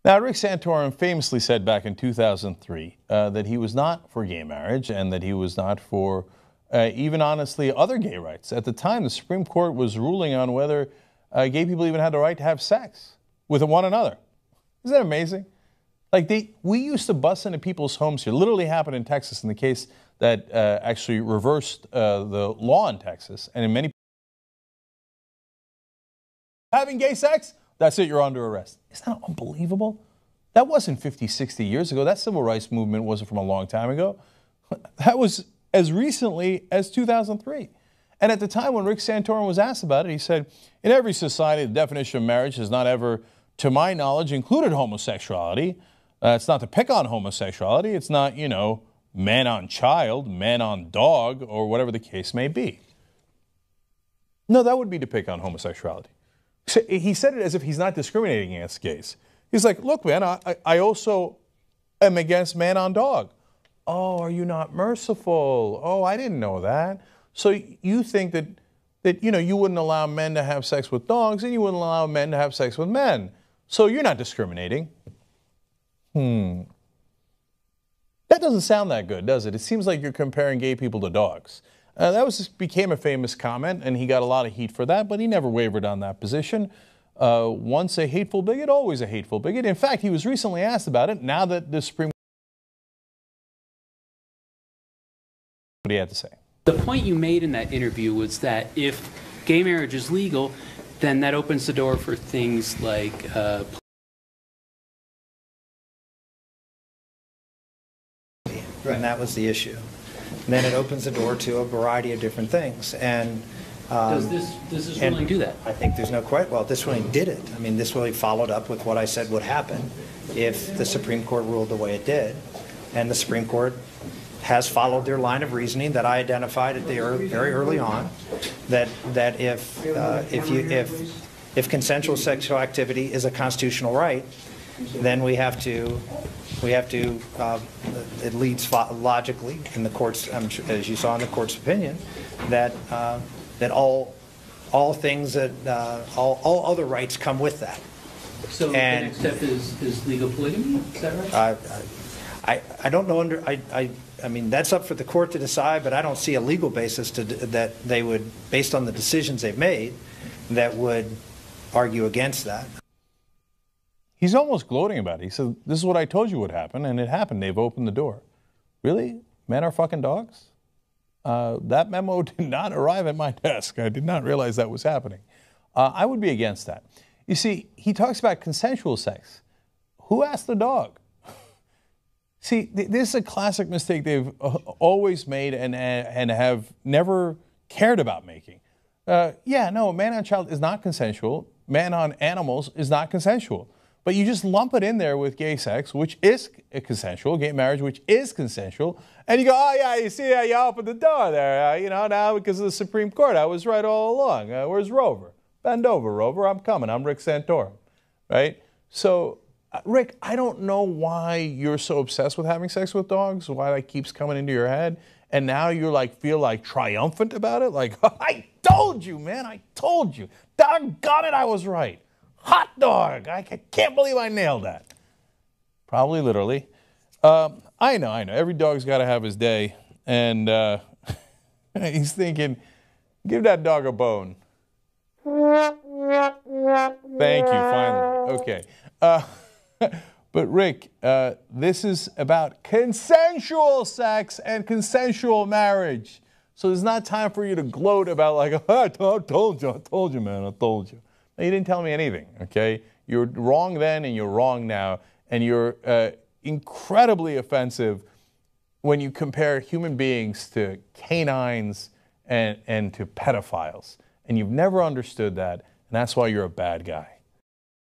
Now, Rick Santorum famously said back in 2003 that he was not for gay marriage and that he was not for even, honestly, other gay rights. At the time, the Supreme Court was ruling on whether gay people even had the right to have sex with one another. Isn't that amazing? Like, we used to bust into people's homes here. Literally happened in Texas in the case that actually reversed the law in Texas. And in many having gay sex, that's it, you're under arrest. Isn't that unbelievable? That wasn't 50, 60 years ago. That civil rights movement wasn't from a long time ago. That was as recently as 2003. And at the time when Rick Santorum was asked about it, he said, in every society, the definition of marriage has not ever, to my knowledge, included homosexuality. It's not to pick on homosexuality. It's not, you know, man on child, man on dog, or whatever the case may be. No, that would be to pick on homosexuality. He said it as if he's not discriminating against gays. He's like, look, man, I also am against man on dog. Oh, are you not merciful? Oh, I didn't know that. So you think that you know, you wouldn't allow men to have sex with dogs and you wouldn't allow men to have sex with men. So you're not discriminating. That doesn't sound that good, does it? It seems like you're comparing gay people to dogs. That became a famous comment, and he got a lot of heat for that, but he never wavered on that position. Once a hateful bigot, always a hateful bigot. In fact, he was recently asked about it, now that the Supreme Court... What he had to say. The point you made in that interview was that if gay marriage is legal, then that opens the door for things like... And that was the issue. And then it opens the door to a variety of different things. And does this ruling do that? I think there's no question. Well, this ruling did it. I mean, this really followed up with what I said would happen if the Supreme Court ruled the way it did. And the Supreme Court has followed their line of reasoning that I identified at the very early on, that if consensual sexual activity is a constitutional right, then we have to it leads logically in the court's, as you saw in the court's opinion, that all things that all other rights come with that. So the next step is legal polygamy. Is that right? I don't know. I mean, that's up for the court to decide, but I don't see a legal basis that they would, based on the decisions they've made, that would argue against that. He's almost gloating about it. He said, this is what I told you would happen, and it happened. They've opened the door. Really? Men are fucking dogs? That memo did not arrive at my desk. I did not realize that was happening. I would be against that. You see, he talks about consensual sex. Who asked the dog? See, this is a classic mistake they've always made and have never cared about making. Yeah, no, man on child is not consensual. Man on animals is not consensual. But you just lump it in there with gay sex, which is consensual, gay marriage, which is consensual, and you go, oh yeah, you see how you opened the door there, you know, now because of the Supreme Court, I was right all along. Where's Rover? Bend over, Rover, I'm coming, I'm Rick Santorum, right? So, Rick, I don't know why you're so obsessed with having sex with dogs, why that keeps coming into your head, and now you're like, feel like triumphant about it, like, I told you, man, I told you, doggone it, I was right. Hot dog! I can't believe I nailed that. Probably literally. I know. Every dog's got to have his day. And he's thinking, give that dog a bone. Thank you, finally. Okay. But Rick, this is about consensual sex and consensual marriage. So there's not time for you to gloat about like, oh, I told you, man, I told you. You didn't tell me anything, okay? You're wrong then and you're wrong now, and you're incredibly offensive when you compare human beings to canines and to pedophiles. And you've never understood that, and that's why you're a bad guy.